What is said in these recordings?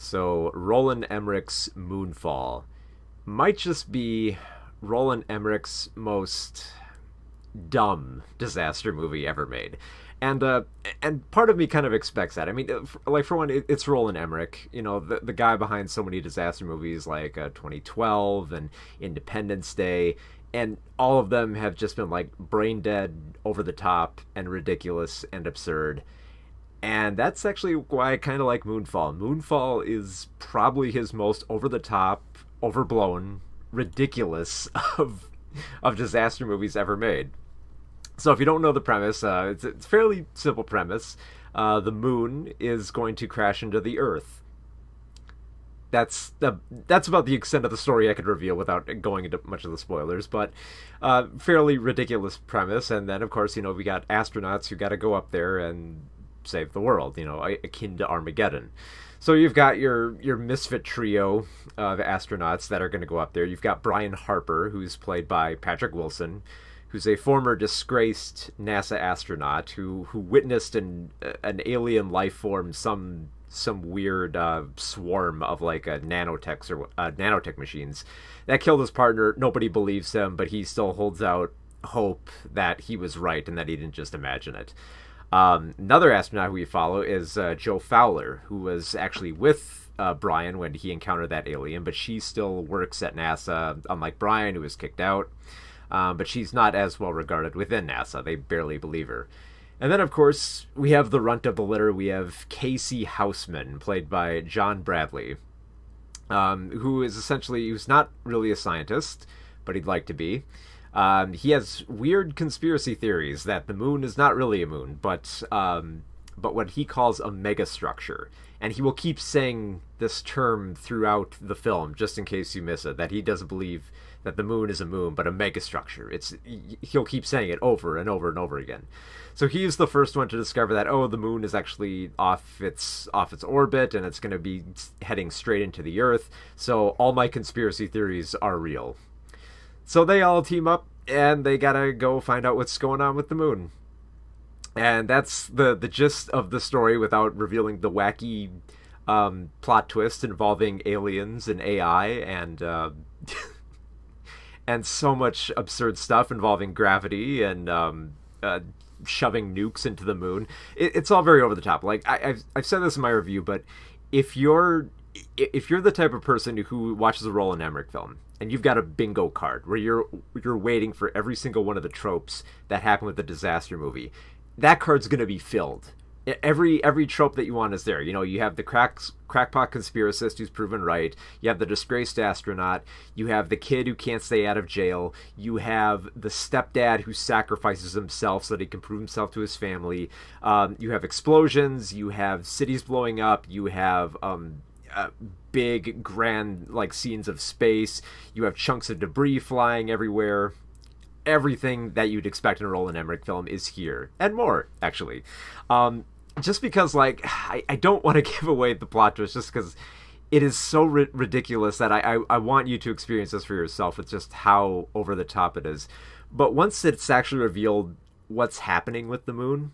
So Roland Emmerich's Moonfall might just be Roland Emmerich's most dumb disaster movie ever made. And part of me kind of expects that. I mean, like for one, it's Roland Emmerich, the guy behind so many disaster movies like 2012 and Independence Day, and all of them have just been like brain dead, over the top, and ridiculous and absurd. And that's actually why I kind of like Moonfall. Moonfall is probably his most over the top, overblown, ridiculous of disaster movies ever made. So if you don't know the premise, it's a fairly simple premise. The moon is going to crash into the Earth. That's about the extent of the story I could reveal without going into much of the spoilers. But fairly ridiculous premise. And then, of course, we got astronauts who got to go up there and save the world. Akin to Armageddon. So you've got your misfit trio of astronauts that are going to go up there. You've got Brian Harper, who's played by Patrick Wilson, who's a former disgraced NASA astronaut who witnessed an alien life form, some weird swarm of like nanotech machines that killed his partner. Nobody believes him, but he still holds out hope that he was right and that he didn't just imagine it. Another astronaut who we follow is Joe Fowler, who was actually with Brian when he encountered that alien, but she still works at NASA, unlike Brian, who was kicked out. But she's not as well regarded within NASA. They barely believe her. And then, of course, we have the runt of the litter. We have Casey Houseman, played by John Bradley, who's not really a scientist, but he'd like to be. He has weird conspiracy theories that the moon is not really a moon, but what he calls a megastructure. And he will keep saying this term throughout the film, just in case you miss it, that he doesn't believe that the moon is a moon, but a megastructure. He'll keep saying it over and over and over again. So he's the first one to discover that, the moon is actually off its orbit, and it's going to be heading straight into the Earth. So all my conspiracy theories are real. So they all team up, and they gotta go find out what's going on with the moon. And that's the gist of the story without revealing the wacky plot twist involving aliens and AI and and so much absurd stuff involving gravity and shoving nukes into the moon. It's all very over the top. Like I've said this in my review, but if you're the type of person who watches a Roland Emmerich film and you've got a bingo card where you're waiting for every single one of the tropes that happen with the disaster movie, that card's going to be filled. Every trope that you want is there. You have the crackpot conspiracist who's proven right. You have the disgraced astronaut. You have the kid who can't stay out of jail. You have the stepdad who sacrifices himself so that he can prove himself to his family. You have explosions. You have cities blowing up. You have big, grand scenes of space. You have chunks of debris flying everywhere. Everything that you'd expect in a Roland Emmerich film is here, and more, actually. Just because, I don't want to give away the plot twist, just because it is so ridiculous that I want you to experience this for yourself with just how over the top it is. But once it's actually revealed what's happening with the moon,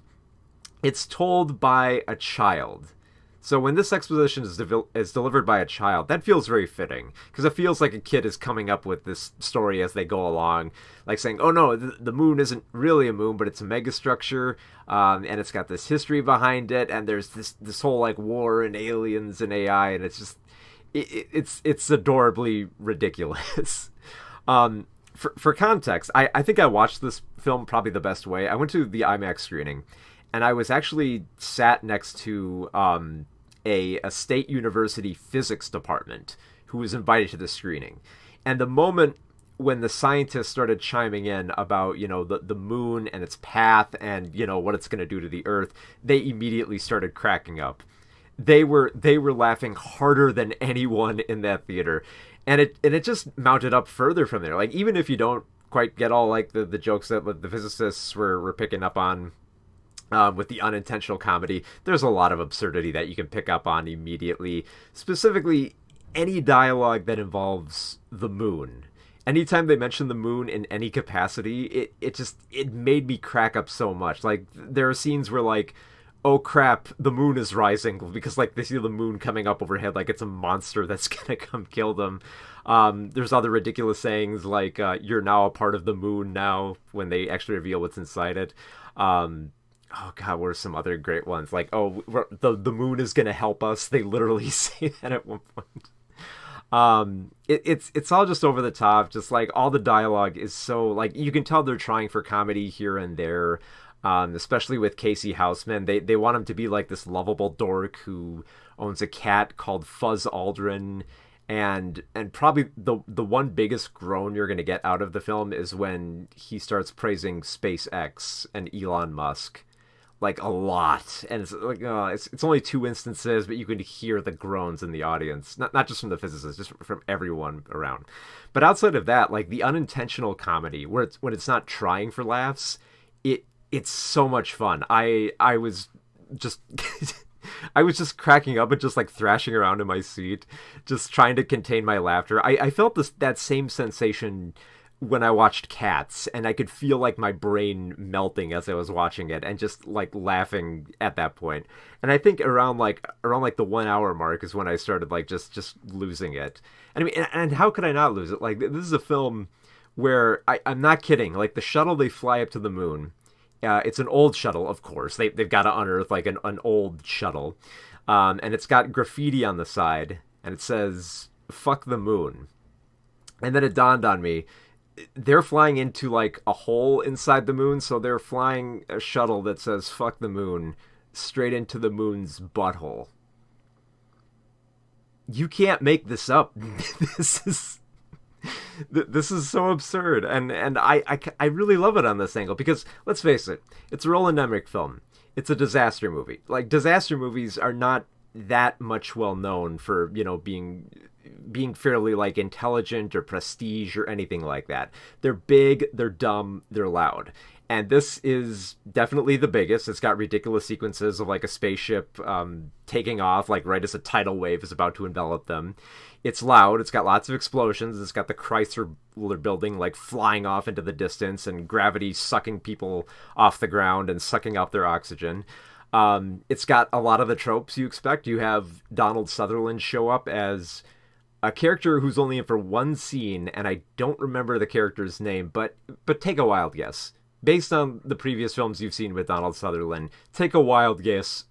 it's told by a child. So when this exposition is delivered by a child, that feels very fitting, because it feels like a kid is coming up with this story as they go along, like saying, oh no, the moon isn't really a moon, but it's a megastructure, and it's got this history behind it, and there's this whole war and aliens and AI, and it's just, it's adorably ridiculous. For context, I think I watched this film probably the best way. I went to the IMAX screening, and I was actually sat next to a state university physics department who was invited to the screening. And the moment when the scientists started chiming in about, the moon and its path and, what it's going to do to the Earth, they immediately started cracking up. They were laughing harder than anyone in that theater. And it just mounted up further from there. Even if you don't quite get all the jokes that the physicists were picking up on, with the unintentional comedy, there's a lot of absurdity that you can pick up on immediately. Specifically, any dialogue that involves the moon. Anytime they mention the moon in any capacity, it made me crack up so much. There are scenes where oh crap, the moon is rising, because like they see the moon coming up overhead like it's a monster that's gonna come kill them. There's other ridiculous sayings like you're now a part of the moon now, when they actually reveal what's inside it. Oh god, what are some other great ones? Like, oh, the moon is gonna help us. They literally say that at one point. It's all just over the top. Just like all the dialogue is so like you can tell they're trying for comedy here and there. Especially with Casey Houseman, they want him to be like this lovable dork who owns a cat called Fuzz Aldrin, and probably the one biggest groan you're gonna get out of the film is when he starts praising SpaceX and Elon Musk like a lot, and it's like it's only two instances, but you can hear the groans in the audience, not just from the physicists, just from everyone around. But outside of that, like the unintentional comedy where it's when it's not trying for laughs, it's so much fun. I was just I was just cracking up and just like thrashing around in my seat, just trying to contain my laughter. I felt that same sensation when I watched Cats, and I could feel like my brain melting as I was watching it and just like laughing at that point. And I think around the 1 hour mark is when I started like just losing it. And I mean, and how could I not lose it? Like this is a film where I'm not kidding. Like the shuttle they fly up to the moon. It's an old shuttle, of course. They've got to unearth like an old shuttle. And it's got graffiti on the side, and it says, "Fuck the moon." And then it dawned on me, they're flying into like a hole inside the moon, so they're flying a shuttle that says "fuck the moon" straight into the moon's butthole. You can't make this up. This is so absurd, and I really love it on this angle, because let's face it, it's a Roland Emmerich film. It's a disaster movie. Like disaster movies are not that much well known for, you know, being fairly like intelligent or prestige or anything like that. They're big, they're dumb, they're loud. And this is definitely the biggest. It's got ridiculous sequences of like a spaceship taking off like right as a tidal wave is about to envelop them. It's loud. It's got lots of explosions. It's got the Chrysler building like flying off into the distance, and gravity sucking people off the ground and sucking up their oxygen. It's got a lot of the tropes you expect. You have Donald Sutherland show up as a character who's only in for one scene, and I don't remember the character's name, but take a wild guess. Based on the previous films you've seen with Donald Sutherland, take a wild guess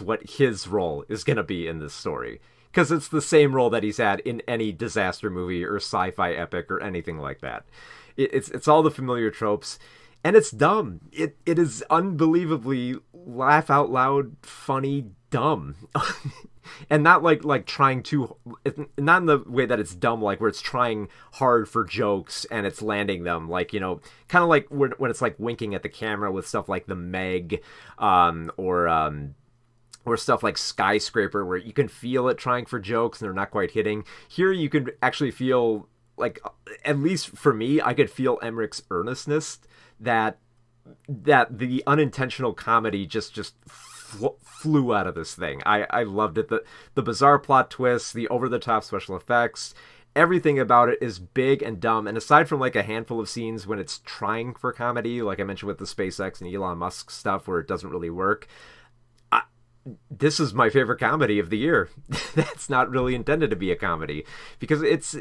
what his role is going to be in this story. Because it's the same role that he's had in any disaster movie or sci-fi epic or anything like that. It's all the familiar tropes, and it's dumb. It is unbelievably laugh out loud, funny, dumb. And not like trying to, not in the way that it's dumb, like where it's trying hard for jokes and it's landing them, like, you know, kind of like when it's like winking at the camera with stuff like The Meg, or stuff like Skyscraper, where you can feel it trying for jokes and they're not quite hitting. Here you can actually feel, like, at least for me, I could feel Emmerich's earnestness, that the unintentional comedy just flew out of this thing. I loved it. The bizarre plot twists, the over-the-top special effects, everything about it is big and dumb. And aside from like a handful of scenes when it's trying for comedy, like I mentioned with the SpaceX and Elon Musk stuff where it doesn't really work, this is my favorite comedy of the year. That's not really intended to be a comedy, because it's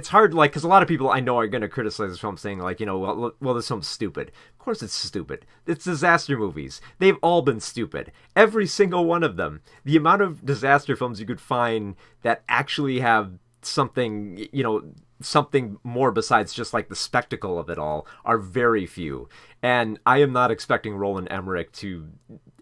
hard, like, because a lot of people I know are going to criticize this film saying like, you know, well this film's stupid. Of course it's stupid. It's disaster movies. They've all been stupid. Every single one of them. The amount of disaster films you could find that actually have something, you know, something more besides just like the spectacle of it all are very few. And I am not expecting Roland Emmerich to,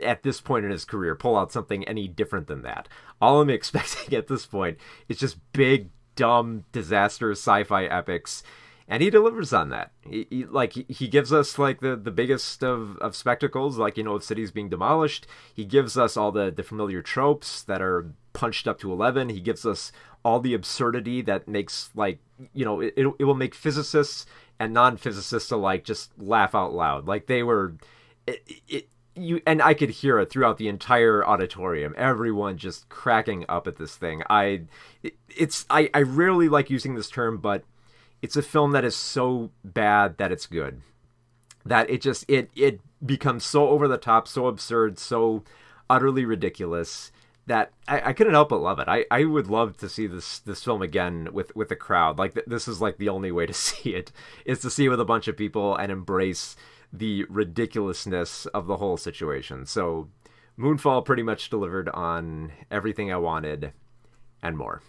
at this point in his career, pull out something any different than that. All I'm expecting at this point is just big, dumb, disaster sci-fi epics, and he delivers on that. He gives us like the biggest of spectacles, like, you know, cities being demolished. He gives us all the familiar tropes that are punched up to 11. He gives us all the absurdity that makes, like, you know, it will make physicists and non-physicists alike just laugh out loud. Like they were, and I could hear it throughout the entire auditorium. Everyone just cracking up at this thing. I rarely like using this term, but it's a film that is so bad that it's good. that it becomes so over the top, so absurd, so utterly ridiculous that I couldn't help but love it. I would love to see this film again with a crowd. Like this is like the only way to see it, is to see it with a bunch of people and embrace the ridiculousness of the whole situation. So Moonfall pretty much delivered on everything I wanted and more.